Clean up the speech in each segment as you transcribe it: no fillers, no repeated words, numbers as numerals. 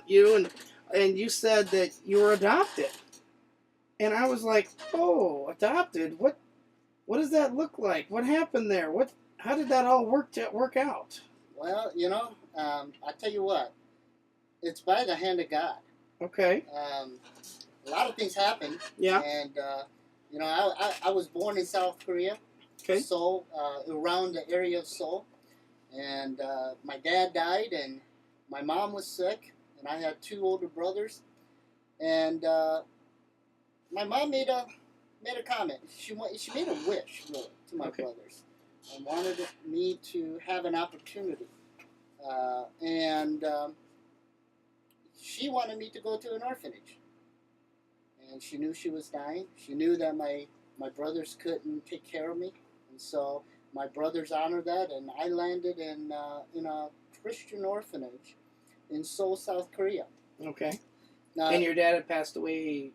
you, and you said that you were adopted, and I was like, oh, adopted? What does that look like? What happened there? How did that all work out? Well, I tell you what, it's by the hand of God. Okay. A lot of things happen. Yeah. And I was born in South Korea. Okay. Seoul, around the area of Seoul, and my dad died, and my mom was sick, and I had two older brothers, and my mom made a comment. She made a wish, really, to my brothers, and wanted me to have an opportunity, and she wanted me to go to an orphanage, and she knew she was dying. She knew that my brothers couldn't take care of me, and so my brothers honored that, and I landed in a Christian orphanage in Seoul, South Korea. Okay. And your dad had passed away.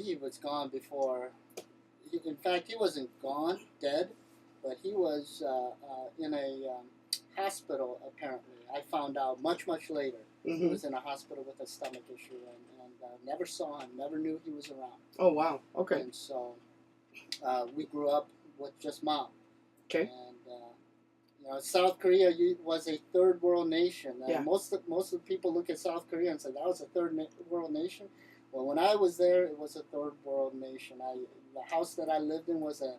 He was gone before. In fact, he wasn't gone, dead, but he was in a hospital, apparently. I found out much later. Mm-hmm. He was in a hospital with a stomach issue, and never saw him, never knew he was around. Oh, wow. Okay. And so we grew up with just Mom. Okay. And South Korea was a third world nation. Yeah. Most of the people look at South Korea and say that was a third world nation. Well, when I was there, it was a third world nation. The house that I lived in was a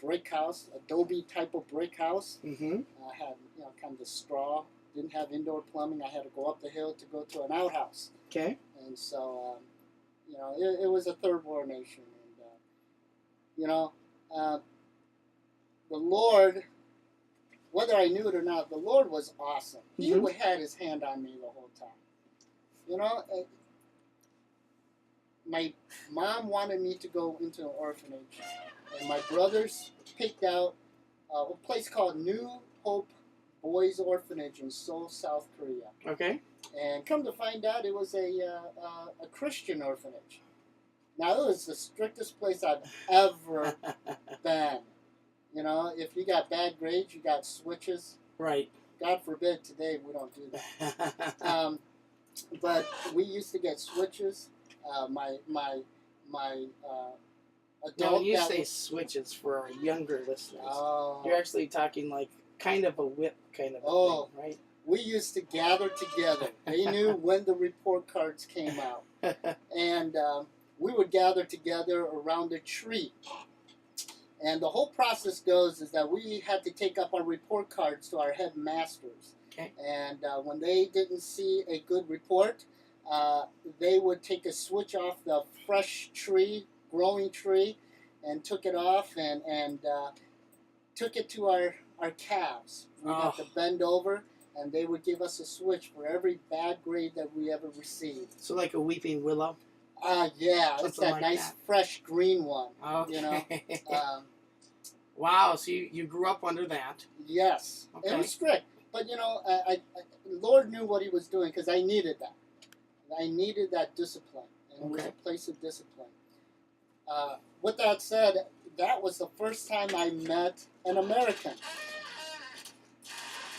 brick house, adobe type of brick house. Mm-hmm. I had kind of Straw. Didn't have indoor plumbing. I had to go up the hill to go to an outhouse. Okay. And so it was a third world nation. And the Lord, whether I knew it or not, the Lord was awesome. He had His hand on me the whole time. My mom wanted me to go into an orphanage, and my brothers picked out a place called New Hope Boys Orphanage in Seoul, South Korea. Okay. And come to find out, it was a Christian orphanage. Now, it was the strictest place I've ever been. If you got bad grades, you got switches. Right. God forbid today we don't do that. But we used to get switches. My adult. Now, when you say switches for our younger listeners, you're actually talking like kind of a whip kind of a thing, right? We used to gather together. They knew when the report cards came out. And we would gather together around a tree. And the whole process goes is that we had to take up our report cards to our headmasters. Okay. And when they didn't see a good report, they would take a switch off the fresh tree, growing tree, and took it off and took it to our calves. We'd have to bend over, and they would give us a switch for every bad grade that we ever received. So like a weeping willow? Yeah, something it's that like nice, that. fresh green one. Okay. Wow, so you grew up under that. Yes. Okay. It was strict. But, Lord knew what He was doing because I needed that. I needed that discipline. And it was a place of discipline. With that said, that was the first time I met an American.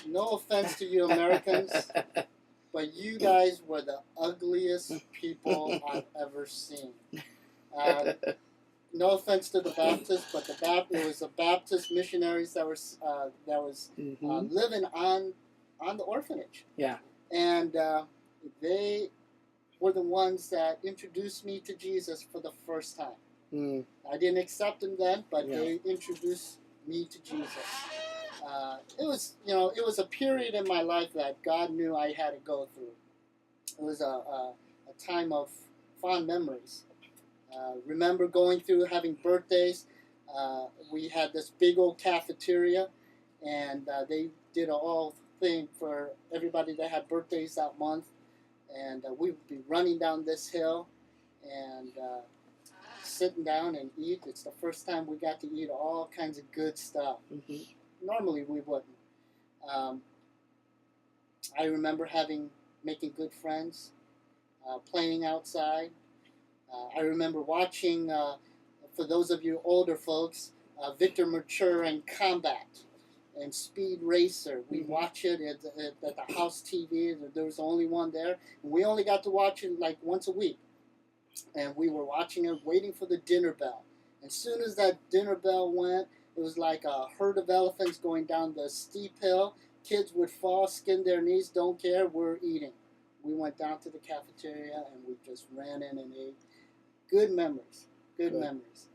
No offense to you Americans, but you guys were the ugliest people I've ever seen. No offense to the Baptists, but it was the Baptist missionaries that was living on the orphanage. Yeah. And they were the ones that introduced me to Jesus for the first time. Mm. I didn't accept Him then, but they introduced me to Jesus. It was a period in my life that God knew I had to go through. It was a time of fond memories. Remember going through, having birthdays. We had this big old cafeteria, and they did a whole thing for everybody that had birthdays that month. And we would be running down this hill and sitting down and eat. It's the first time we got to eat all kinds of good stuff. Mm-hmm. Normally we wouldn't. I remember making good friends, playing outside. I remember watching, for those of you older folks, Victor Mature in Combat. and Speed Racer. We Mm-hmm. watch it at the house TV. There was the only one there. And we only got to watch it like once a week. And we were watching it, waiting for the dinner bell. As soon as that dinner bell went, it was like a herd of elephants going down the steep hill. Kids would fall, skin their knees, don't care, we're eating. We went down to the cafeteria and we just ran in and ate. Good memories. Good memories.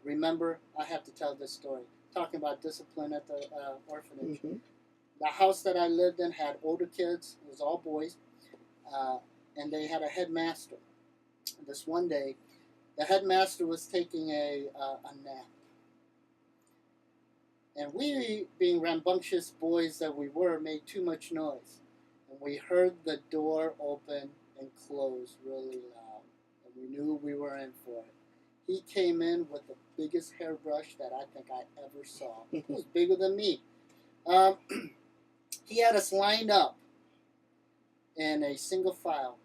Remember, I have to tell this story. Talking about discipline at the orphanage. Mm-hmm. The house that I lived in had older kids. It was all boys. And they had a headmaster. This one day, the headmaster was taking a nap. And we, being rambunctious boys that we were, made too much noise. And we heard the door open and close really loud. And we knew we were in for it. He came in with the biggest hairbrush that I think I ever saw. It was bigger than me. He had us lined up in a single file.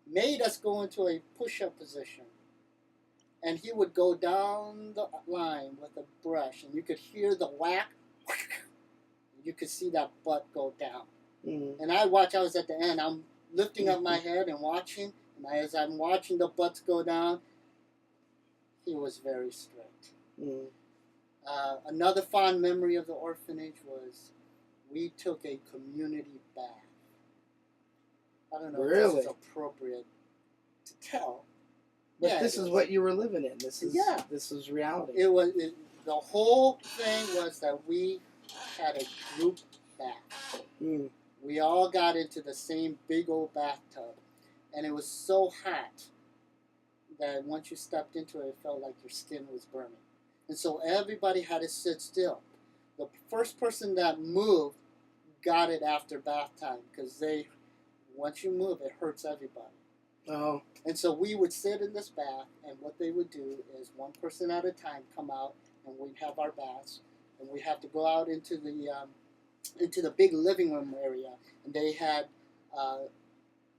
Made us go into a push-up position. And he would go down the line with a brush, and you could hear the whack. You could see that butt go down. Mm-hmm. And I was at the end. I'm lifting up my head and watching. And as I'm watching the butts go down, he was very strict. Mm-hmm. Another fond memory of the orphanage was we took a community bath. I don't know if this is appropriate to tell. But this is what you were living in. This is reality. The whole thing was that we had a group bath. Mm. We all got into the same big old bathtub. And it was so hot that once you stepped into it, it felt like your skin was burning. And so everybody had to sit still. The first person that moved got it after bath time because once you move, it hurts everybody. Oh. And so we would sit in this bath, and what they would do is one person at a time come out, and we'd have our baths, and we have to go out into the big living room area, and they had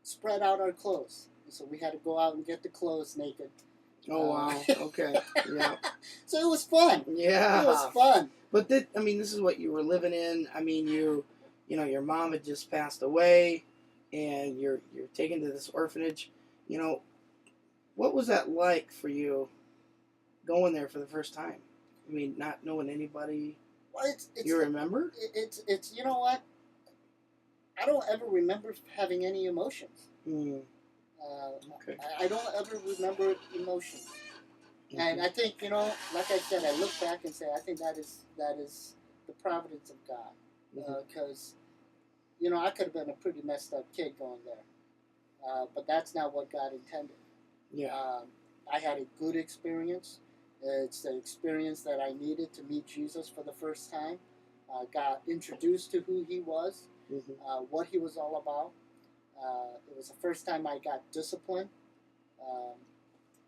spread out our clothes, and so we had to go out and get the clothes naked. Oh wow! Okay, yeah. So it was fun. Yeah, it was fun. But this is what you were living in. I mean, you know, your mom had just passed away, and you're taken to this orphanage. You know, what was that like for you going there for the first time? I mean, not knowing anybody. Well, you remember? It's you know what? I don't ever remember having any emotions. Mm. Okay. I don't ever remember emotions. Mm-hmm. And I think, you know, like I said, I look back and say, I think that is the providence of God. Because, you know, I could have been a pretty messed up kid going there. But that's not what God intended. Yeah. I had a good experience. It's the experience that I needed to meet Jesus for the first time. Got introduced to who he was, what he was all about. It was the first time I got disciplined.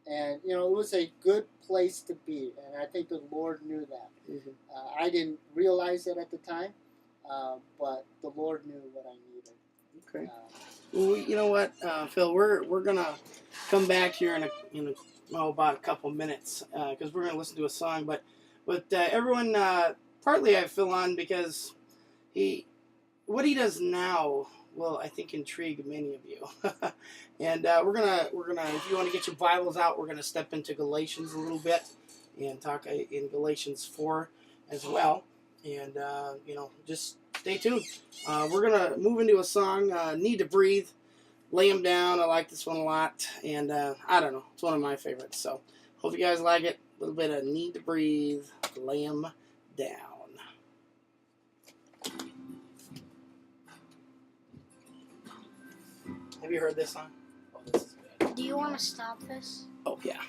And, you know, it was a good place to be. And I think the Lord knew that. I didn't realize it at the time, but the Lord knew what I needed. Okay. Well, you know what, Phil, we're gonna come back here in about a couple minutes because we're gonna listen to a song. But everyone, partly I have Phil on because what he does now will, I think, intrigue many of you. And we're gonna if you want to get your Bibles out, we're gonna step into Galatians a little bit and talk in Galatians 4 as well. And you know, just stay tuned. We're gonna move into a song, "Need to Breathe." Lay 'em down. I like this one a lot, and I don't know, it's one of my favorites. So hope you guys like it. A little bit of "Need to Breathe." Lay 'em down. Have you heard this song? Oh, this is good. Do you want to stop this? Oh yeah.